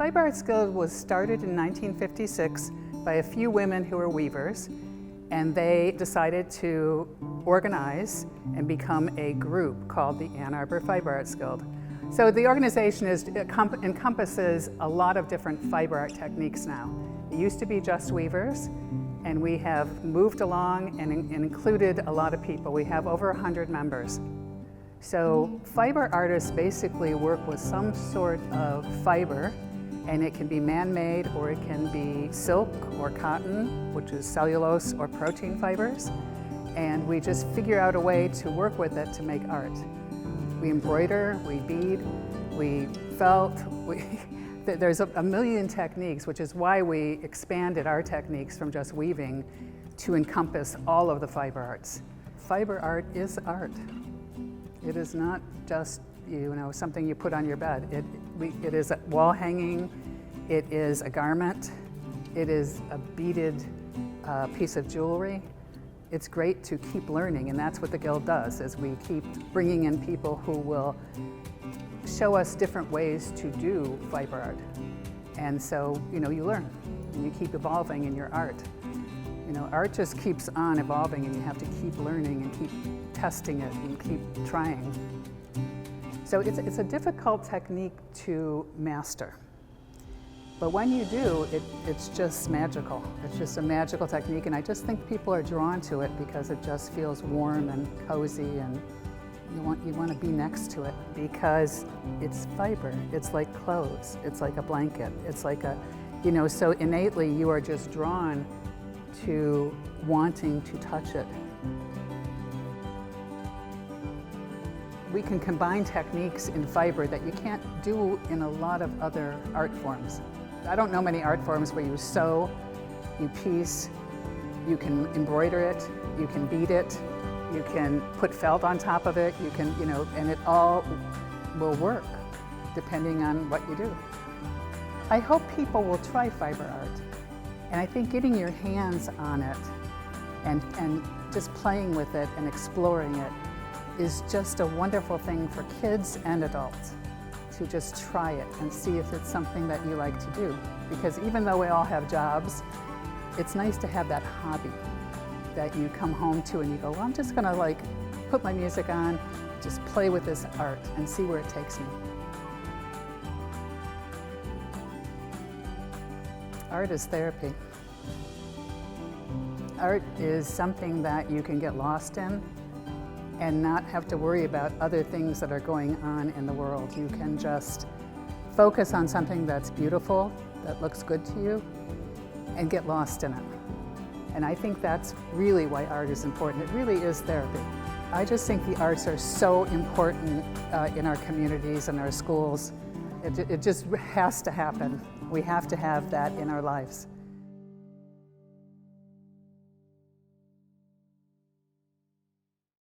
Fiber Arts Guild was started in 1956 by a few women who were weavers, and they decided to organize and become a group called the Arbor Fiberarts Guild. So the organization encompasses a lot of different fiber art techniques now. It used to be just weavers, and we have moved along and included a lot of people. We have over 100 members. So fiber artists basically work with some sort of fiber, and it can be man-made, or it can be silk or cotton, which is cellulose or protein fibers. And we just figure out a way to work with it to make art. We embroider, we bead, we felt, there's a million techniques, which is why we expanded our techniques from just weaving to encompass all of the fiber arts. Fiber art is art. It is not just something you put on your bed. It is a wall hanging, it is a garment, it is a beaded piece of jewelry. It's great to keep learning, and that's what the Guild does, is we keep bringing in people who will show us different ways to do fiber art. And so, you learn, and you keep evolving in your art. Art just keeps on evolving, and you have to keep learning and keep testing it and keep trying. So it's a difficult technique to master. But when you do, it's just magical. It's just a magical technique, and I just think people are drawn to it because it just feels warm and cozy, and you want to be next to it because it's fiber. It's like clothes. It's like a blanket. It's like so innately you are just drawn to wanting to touch it. We can combine techniques in fiber that you can't do in a lot of other art forms. I don't know many art forms where you sew, you piece, you can embroider it, you can bead it, you can put felt on top of it, you can, and it all will work depending on what you do. I hope people will try fiber art, and I think getting your hands on it and just playing with it and exploring it is just a wonderful thing for kids and adults to just try it and see if it's something that you like to do. Because even though we all have jobs, it's nice to have that hobby that you come home to and you go, well, I'm just gonna put my music on, just play with this art and see where it takes me. Art is therapy. Art is something that you can get lost in and not have to worry about other things that are going on in the world. You can just focus on something that's beautiful, that looks good to you, and get lost in it. And I think that's really why art is important. It really is therapy. I just think the arts are so important in our communities and our schools. It just has to happen. We have to have that in our lives.